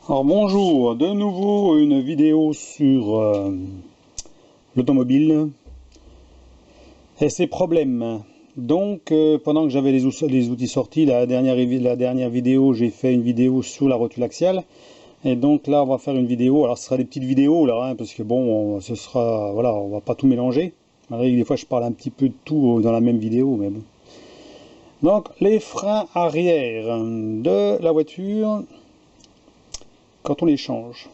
Alors bonjour, de nouveau une vidéo sur l'automobile et ses problèmes. Donc pendant que j'avais les outils sortis, la dernière vidéo, j'ai fait une vidéo sur la rotule axiale. Et donc là on va faire une vidéo, alors ce sera des petites vidéos là, hein, parce que bon, ce sera, voilà, on va pas tout mélanger. Malgré que des fois je parle un petit peu de tout dans la même vidéo, mais bon. Donc les freins arrière de la voiture, quand on les change.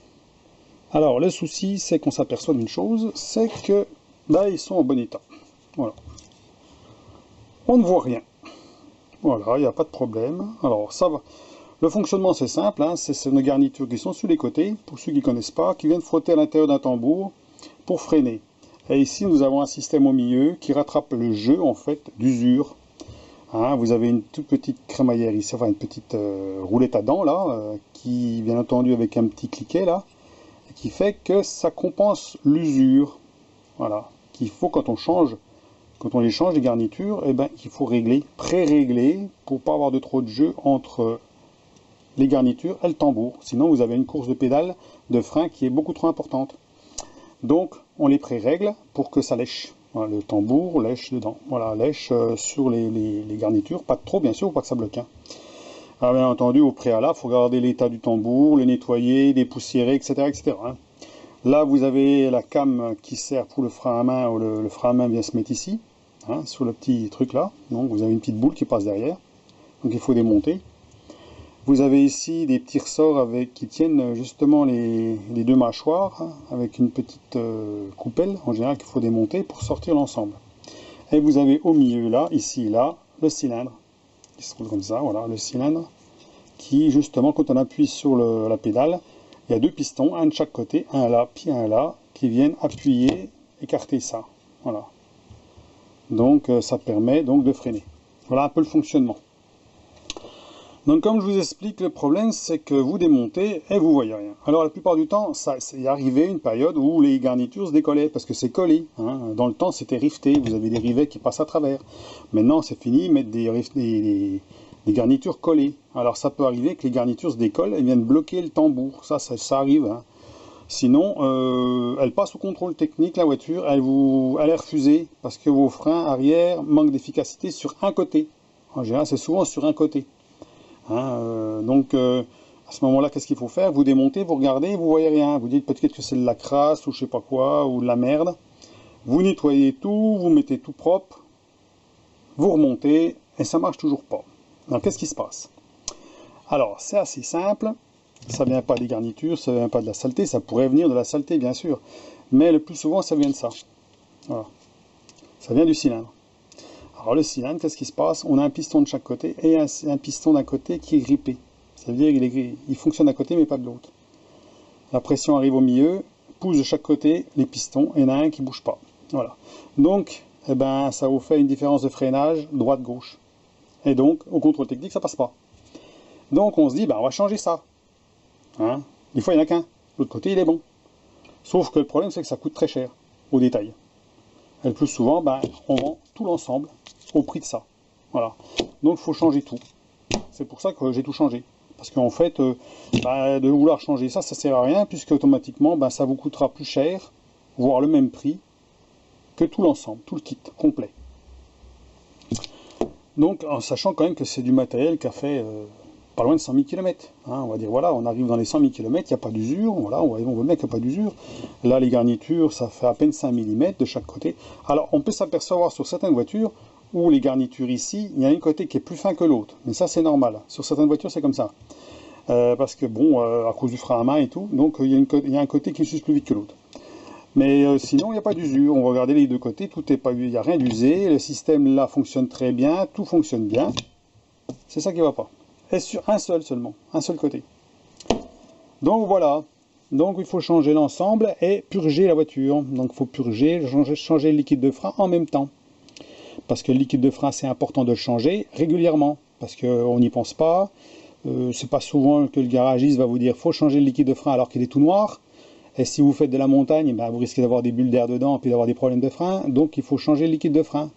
Alors le souci, c'est qu'on s'aperçoit d'une chose, c'est que là ils sont en bon état. Voilà. On ne voit rien. Voilà, il n'y a pas de problème. Alors ça va. Le fonctionnement c'est simple, hein, c'est nos garnitures qui sont sur les côtés, pour ceux qui ne connaissent pas, qui viennent frotter à l'intérieur d'un tambour pour freiner. Et ici nous avons un système au milieu qui rattrape le jeu en fait d'usure. Hein, vous avez une toute petite crémaillère ici, enfin une petite roulette à dents là, qui bien entendu avec un petit cliquet là, qui fait que ça compense l'usure. Voilà, qu'il faut quand on les change les garnitures, et ben il faut régler, pré-régler pour pas avoir de trop de jeu entre les garnitures et le tambour. Sinon vous avez une course de pédale de frein qui est beaucoup trop importante. Donc on les pré-règle pour que ça lèche. Voilà, le tambour lèche dedans. Voilà, lèche sur les garnitures, pas trop bien sûr, pour pas que ça bloque. Hein. Alors, bien entendu, au préalable, il faut regarder l'état du tambour, le nettoyer, dépoussiérer, etc. etc. Hein. Là, vous avez la came qui sert pour le frein à main, le frein à main vient se mettre ici, hein, sur le petit truc là. Donc vous avez une petite boule qui passe derrière, donc il faut démonter. Vous avez ici des petits ressorts qui tiennent justement les deux mâchoires, hein, avec une petite coupelle, en général, qu'il faut démonter pour sortir l'ensemble. Et vous avez au milieu là, ici et là, le cylindre, qui se trouve comme ça, voilà, le cylindre, qui justement, quand on appuie sur la pédale, il y a deux pistons, un de chaque côté, un là, puis un là, qui viennent appuyer, écarter ça. Voilà. Donc ça permet donc de freiner. Voilà un peu le fonctionnement. Donc comme je vous explique, le problème c'est que vous démontez et vous voyez rien. Alors la plupart du temps, ça est arrivé une période où les garnitures se décollaient parce que c'est collé. Hein. Dans le temps c'était rifté, vous avez des rivets qui passent à travers. Maintenant c'est fini, mettre des garnitures collées. Alors ça peut arriver que les garnitures se décollent et viennent bloquer le tambour. Ça arrive. Hein. Sinon, elle passe au contrôle technique, la voiture, elle est refusée parce que vos freins arrière manquent d'efficacité sur un côté. En général, c'est souvent sur un côté. Hein, donc, à ce moment-là, qu'est-ce qu'il faut faire? Vous démontez, vous regardez, vous voyez rien. Vous dites peut-être que c'est de la crasse ou je sais pas quoi, ou de la merde. Vous nettoyez tout, vous mettez tout propre, vous remontez, et ça marche toujours pas. Alors, qu'est-ce qui se passe? Alors, c'est assez simple. Ça vient pas des garnitures, ça vient pas de la saleté. Ça pourrait venir de la saleté, bien sûr. Mais le plus souvent, ça vient de ça. Voilà. Ça vient du cylindre. Alors le cylindre, qu'est-ce qui se passe? On a un piston de chaque côté et un piston d'un côté qui est grippé. Ça veut dire qu'il fonctionne d'un côté mais pas de l'autre. La pression arrive au milieu, pousse de chaque côté les pistons et il y en a un qui ne bouge pas. Voilà. Donc, eh ben, ça vous fait une différence de freinage droite-gauche. Et donc, au contrôle technique, ça passe pas. Donc on se dit, ben, on va changer ça. Hein, des fois, il n'y en a qu'un. L'autre côté, il est bon. Sauf que le problème, c'est que ça coûte très cher au détail. Et le plus souvent, ben, on vend tout l'ensemble au prix de ça. Voilà. Donc il faut changer tout. C'est pour ça que j'ai tout changé. Parce qu'en fait, de vouloir changer ça, ça sert à rien, puisque automatiquement, ça vous coûtera plus cher, voire le même prix, que tout l'ensemble, tout le kit complet. Donc en sachant quand même que c'est du matériel qui a fait pas loin de 100 000 km. Hein, on va dire, voilà, on arrive dans les 100 000 km, il n'y a pas d'usure, voilà, on voit bien qu'il n'y a pas d'usure. Là, les garnitures, ça fait à peine 5 mm de chaque côté. Alors, on peut s'apercevoir sur certaines voitures où les garnitures ici, il y a un côté qui est plus fin que l'autre. Mais ça, c'est normal. Sur certaines voitures, c'est comme ça. Parce que, bon, à cause du frein à main et tout, donc il y a un côté qui suce plus vite que l'autre. Mais sinon, il n'y a pas d'usure. On va regarder les deux côtés, il n'y a rien d'usé. Le système là fonctionne très bien, tout fonctionne bien. C'est ça qui ne va pas. Et sur un seul seulement, un seul côté. Donc voilà, donc il faut changer l'ensemble et purger la voiture. Donc il faut purger, changer le liquide de frein en même temps. Parce que le liquide de frein, c'est important de le changer régulièrement. Parce qu'on n'y pense pas. C'est pas souvent que le garagiste va vous dire faut changer le liquide de frein alors qu'il est tout noir. Et si vous faites de la montagne, vous risquez d'avoir des bulles d'air dedans et puis d'avoir des problèmes de frein. Donc il faut changer le liquide de frein.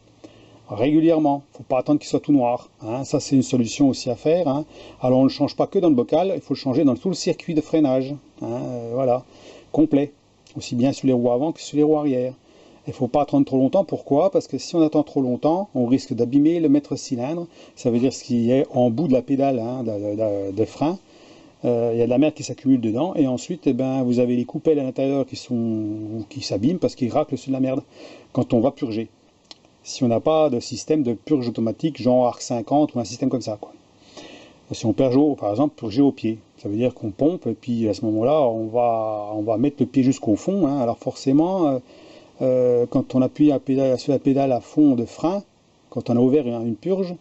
régulièrement. Il ne faut pas attendre qu'il soit tout noir. Hein. Ça, c'est une solution aussi à faire. Hein. Alors, on ne le change pas que dans le bocal, il faut le changer dans tout le circuit de freinage. Hein. Voilà, complet. Aussi bien sur les roues avant que sur les roues arrière. Il ne faut pas attendre trop longtemps. Pourquoi? Parce que si on attend trop longtemps, on risque d'abîmer le maître-cylindre. Ça veut dire ce qui est en bout de la pédale hein, de frein. Il y a de la merde qui s'accumule dedans. Et ensuite, eh ben, vous avez les coupelles à l'intérieur qui s'abîment parce qu'ils raclent sur de la merde quand on va purger. Si on n'a pas de système de purge automatique, genre Arc 50 ou un système comme ça. Quoi. Si on purge, par exemple, purger au pied, ça veut dire qu'on pompe, et puis à ce moment-là, on va mettre le pied jusqu'au fond. Hein. Alors forcément, quand on appuie sur la pédale à fond de frein, quand on a ouvert une purge,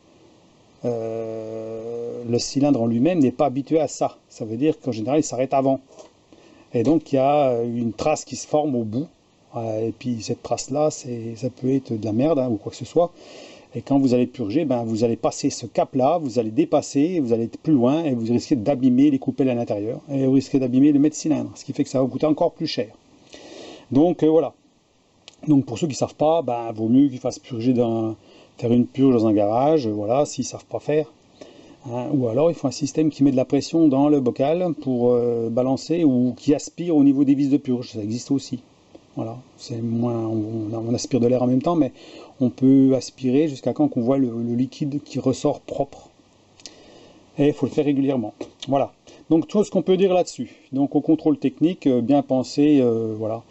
le cylindre en lui-même n'est pas habitué à ça. Ça veut dire qu'en général, il s'arrête avant. Et donc, il y a une trace qui se forme au bout. Et puis, cette trace-là, ça peut être de la merde hein, ou quoi que ce soit. Et quand vous allez purger, ben, vous allez passer ce cap-là, vous allez dépasser, vous allez être plus loin et vous risquez d'abîmer les coupelles à l'intérieur. Et vous risquez d'abîmer le maître-cylindre, ce qui fait que ça va vous coûter encore plus cher. Donc, voilà. Donc, pour ceux qui ne savent pas, ben, vaut mieux qu'ils fassent purger faire une purge dans un garage, voilà, s'ils ne savent pas faire. Hein, ou alors il faut un système qui met de la pression dans le bocal pour balancer ou qui aspire au niveau des vis de purge, ça existe aussi. Voilà, c'est moins, on aspire de l'air en même temps, mais on peut aspirer jusqu'à quand on voit le liquide qui ressort propre. Et il faut le faire régulièrement. Voilà, donc tout ce qu'on peut dire là-dessus. Donc au contrôle technique, bien pensé, voilà.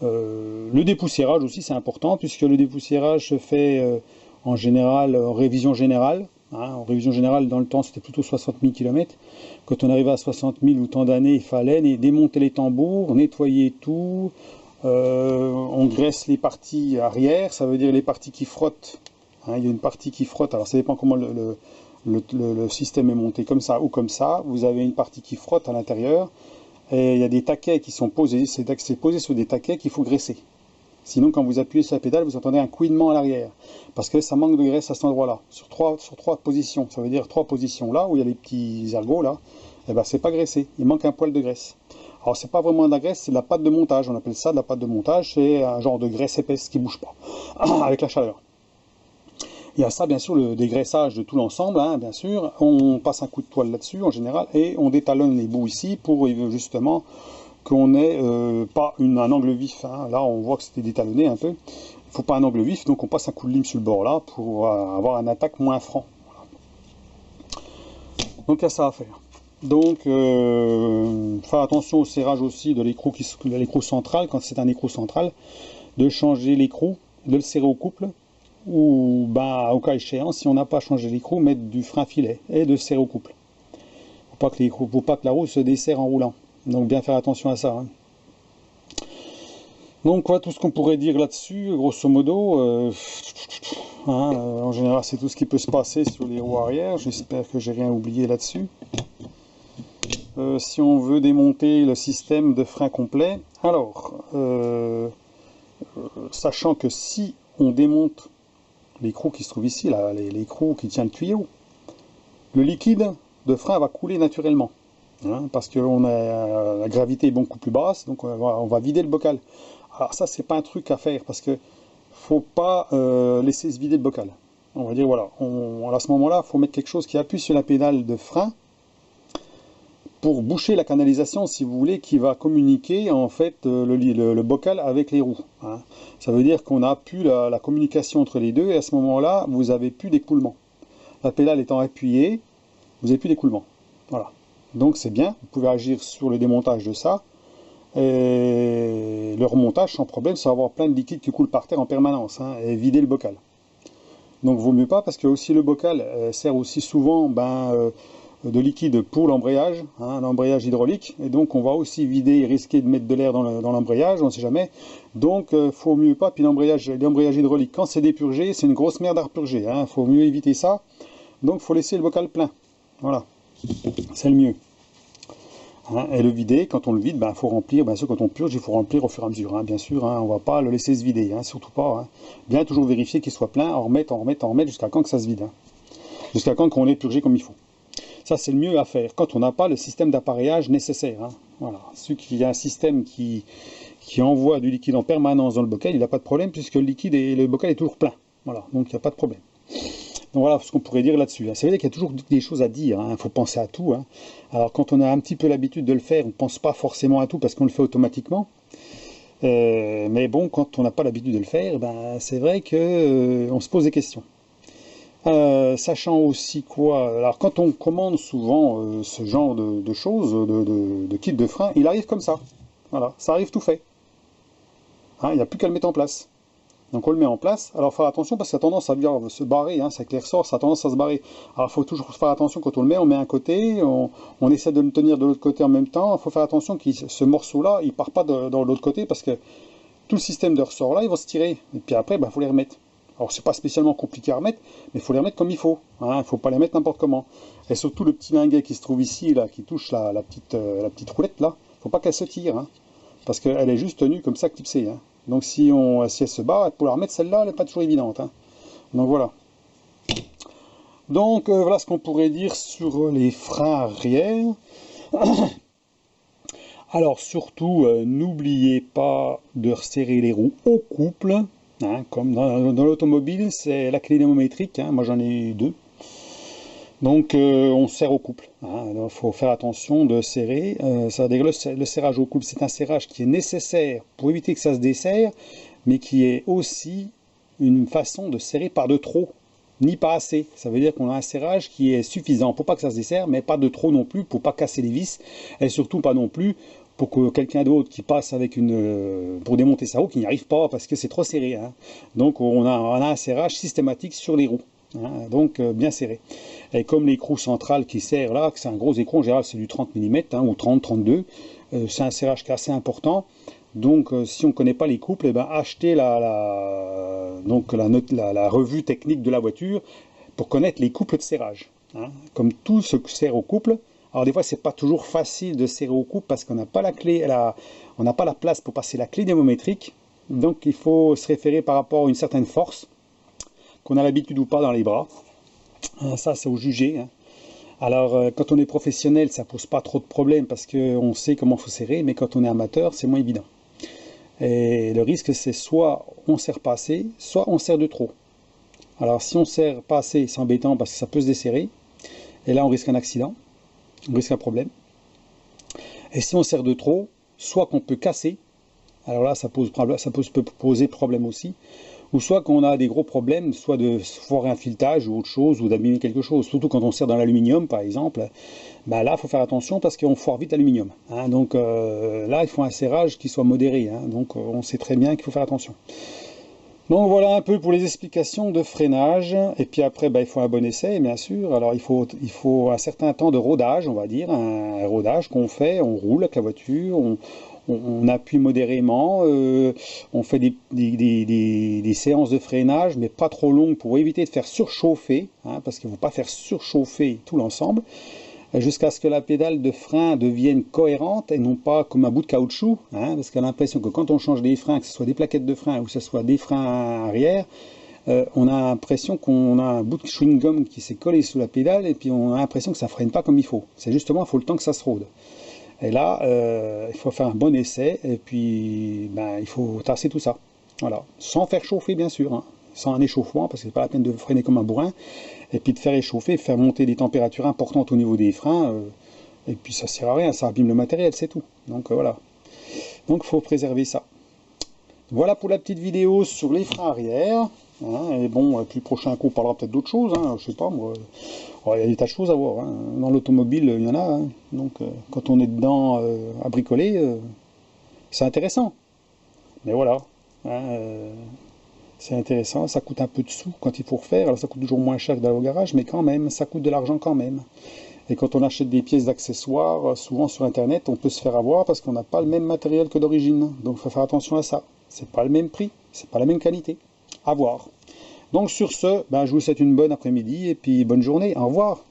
Le dépoussiérage aussi c'est important, puisque le dépoussiérage se fait en général, en révision générale. Hein, en révision générale, dans le temps, c'était plutôt 60 000 km. Quand on arrivait à 60 000 ou tant d'années, il fallait démonter les tambours, nettoyer tout. On graisse les parties arrière, ça veut dire les parties qui frottent. Hein, il y a une partie qui frotte, alors ça dépend comment le système est monté, comme ça ou comme ça. Vous avez une partie qui frotte à l'intérieur. Et il y a des taquets qui sont posés, c'est posé sur des taquets qu'il faut graisser. Sinon, quand vous appuyez sur la pédale, vous entendez un couinement à l'arrière. Parce que ça manque de graisse à cet endroit-là. Sur trois positions. Ça veut dire 3 positions là, où il y a les petits ergots là. Et ben, c'est pas graissé. Il manque un poil de graisse. Alors, c'est pas vraiment de la graisse, c'est de la pâte de montage. On appelle ça de la pâte de montage. C'est un genre de graisse épaisse qui bouge pas. Avec la chaleur. Il y a ça, bien sûr, le dégraissage de tout l'ensemble, hein, bien sûr. On passe un coup de toile là-dessus, en général. Et on détalonne les bouts ici pour justement qu'on n'ait pas un angle vif. Hein. Là, on voit que c'était détalonné un peu. Il ne faut pas un angle vif, donc on passe un coup de lime sur le bord là pour avoir un attaque moins franc. Voilà. Donc, il y a ça à faire. Donc, faire attention au serrage aussi de l'écrou central, quand c'est un écrou central, de changer l'écrou, de le serrer au couple, ou ben, au cas échéant, si on n'a pas changé l'écrou, mettre du frein filet et de serrer au couple. Il ne faut pas que la roue se desserre en roulant. Donc bien faire attention à ça. Hein. Donc voilà tout ce qu'on pourrait dire là-dessus, grosso modo. En général, c'est tout ce qui peut se passer sur les roues arrière. J'espère que j'ai rien oublié là-dessus. Si on veut démonter le système de frein complet, alors, sachant que si on démonte l'écrou qui se trouve ici, l'écrou qui tient le tuyau, le liquide de frein va couler naturellement. Hein, parce que la gravité est beaucoup plus basse, donc on va vider le bocal. Alors ça, c'est pas un truc à faire, parce que faut pas laisser se vider le bocal. On va dire, voilà, à ce moment-là, il faut mettre quelque chose qui appuie sur la pédale de frein pour boucher la canalisation, si vous voulez, qui va communiquer en fait le bocal avec les roues. Hein. Ça veut dire qu'on n'a plus la communication entre les deux, et à ce moment-là, vous n'avez plus d'écoulement. La pédale étant appuyée, vous n'avez plus d'écoulement. Voilà. Donc c'est bien, vous pouvez agir sur le démontage de ça, et le remontage sans problème, sans avoir plein de liquide qui coule par terre en permanence, hein, et vider le bocal. Donc vaut mieux pas, parce que aussi le bocal sert aussi souvent de liquide pour l'embrayage, hein, l'embrayage hydraulique, et donc on va aussi vider et risquer de mettre de l'air dans l'embrayage, on ne sait jamais. Donc faut mieux pas, puis l'embrayage hydraulique, quand c'est dépurgé, c'est une grosse merde à repurger, hein, faut mieux éviter ça, donc faut laisser le bocal plein, voilà. C'est le mieux. Hein, et le vider, quand on le vide, il faut remplir. Bien sûr, quand on purge, il faut remplir au fur et à mesure. Hein, bien sûr, hein, on ne va pas le laisser se vider, hein, surtout pas. Hein. Bien toujours vérifier qu'il soit plein, en remettre jusqu'à quand que ça se vide. Hein, jusqu'à quand qu'on ait purgé comme il faut. Ça, c'est le mieux à faire quand on n'a pas le système d'appareillage nécessaire. Hein. Voilà. Celui qui a un système qui envoie du liquide en permanence dans le bocal, il n'a pas de problème puisque le bocal est toujours plein. Voilà, donc il n'y a pas de problème. Donc voilà ce qu'on pourrait dire là-dessus. Ça veut dire qu'il y a toujours des choses à dire, il faut penser à tout. Alors quand on a un petit peu l'habitude de le faire, on ne pense pas forcément à tout parce qu'on le fait automatiquement. Mais bon, quand on n'a pas l'habitude de le faire, c'est vrai qu'on se pose des questions. Sachant aussi quoi, alors quand on commande souvent ce genre de choses, de kit de frein, il arrive comme ça. Voilà, ça arrive tout fait. Il n'y a plus qu'à le mettre en place. Donc on le met en place. Alors faire attention parce que ça a tendance à bien se barrer, c'est avec les ressorts, ça a tendance à se barrer. Alors il faut toujours faire attention quand on le met, on met un côté, on essaie de le tenir de l'autre côté en même temps. Il faut faire attention que ce morceau-là, il ne part pas dans l'autre côté parce que tout le système de ressorts là, il va se tirer. Et puis après, il faut les remettre. Alors c'est pas spécialement compliqué à remettre, mais il faut les remettre comme il faut. Il ne faut pas les mettre n'importe comment. Et surtout le petit linguet qui se trouve ici, là, qui touche la petite roulette là, il ne faut pas qu'elle se tire, parce qu'elle est juste tenue comme ça, clipsée. Donc si elle se barre, pour la remettre celle-là, elle n'est pas toujours évidente. Donc voilà. Donc voilà ce qu'on pourrait dire sur les freins arrière. Alors surtout, n'oubliez pas de resserrer les roues au couple. Comme dans l'automobile, c'est la clé dynamométrique. Moi j'en ai 2. Donc on serre au couple. Il faut faire attention de serrer. Le serrage au couple, c'est un serrage qui est nécessaire pour éviter que ça se desserre, mais qui est aussi une façon de serrer pas de trop, ni pas assez. Ça veut dire qu'on a un serrage qui est suffisant pour pas que ça se desserre, mais pas de trop non plus, pour pas casser les vis, et surtout pas non plus pour que quelqu'un d'autre qui passe avec pour démonter sa roue, qui n'y arrive pas parce que c'est trop serré. Donc on a un serrage systématique sur les roues. Donc bien serré. Et comme l'écrou central qui sert là, c'est un gros écrou, en général c'est du 30 mm ou 30-32, c'est un serrage qui est assez important. Donc si on ne connaît pas les couples, achetez la revue technique de la voiture pour connaître les couples de serrage. Comme tout se sert au couple. Alors des fois c'est pas toujours facile de serrer au couple parce qu'on n'a pas la clé, on n'a pas la place pour passer la clé dynamométrique. Donc il faut se référer par rapport à une certaine force qu'on a l'habitude ou pas dans les bras. Ça c'est au jugé. Alors quand on est professionnel, ça pose pas trop de problèmes parce qu'on sait comment il faut serrer, mais quand on est amateur, c'est moins évident. Et le risque c'est soit on serre pas assez, soit on serre de trop. Alors si on serre pas assez, c'est embêtant parce que ça peut se desserrer, et là on risque un accident, on risque un problème. Et si on serre de trop, soit qu'on peut casser, alors là ça peut poser problème aussi, ou soit qu'on a des gros problèmes, soit de foirer un filetage ou autre chose, ou d'abîmer quelque chose. Surtout quand on serre dans l'aluminium, par exemple, là, il faut faire attention parce qu'on foire vite l'aluminium. Donc là, il faut un serrage qui soit modéré. Donc on sait très bien qu'il faut faire attention. Donc voilà un peu pour les explications de freinage. Et puis après, il faut un bon essai, bien sûr. Alors il faut un certain temps de rodage, on va dire, un rodage qu'on fait, on roule avec la voiture, on appuie modérément, on fait des séances de freinage, mais pas trop longues pour éviter de faire surchauffer, parce qu'il ne faut pas faire surchauffer tout l'ensemble, jusqu'à ce que la pédale de frein devienne cohérente et non pas comme un bout de caoutchouc, parce qu'on a l'impression que quand on change des freins, que ce soit des plaquettes de frein ou que ce soit des freins arrière, on a l'impression qu'on a un bout de chewing-gum qui s'est collé sous la pédale et puis on a l'impression que ça ne freine pas comme il faut. C'est justement, il faut le temps que ça se rôde. Et là, il faut faire un bon essai, et puis il faut tasser tout ça. Voilà. Sans faire chauffer, bien sûr, sans un échauffement, parce que c'est pas la peine de freiner comme un bourrin, et puis de faire échauffer, faire monter des températures importantes au niveau des freins, et puis ça sert à rien, ça abîme le matériel, c'est tout. Donc voilà. Donc il faut préserver ça. Voilà pour la petite vidéo sur les freins arrière. Et bon, puis le prochain coup, on parlera peut-être d'autres choses, je sais pas moi. Il y a des tas de choses à voir. Dans l'automobile, il y en a. Donc, quand on est dedans à bricoler, c'est intéressant. Mais voilà. C'est intéressant. Ça coûte un peu de sous quand il faut refaire. Alors, ça coûte toujours moins cher que d'aller au garage, mais quand même, ça coûte de l'argent quand même. Et quand on achète des pièces d'accessoires, souvent sur Internet, on peut se faire avoir parce qu'on n'a pas le même matériel que d'origine. Donc, il faut faire attention à ça. C'est pas le même prix, c'est pas la même qualité. À voir. Donc sur ce, je vous souhaite une bonne après-midi et puis bonne journée. Au revoir.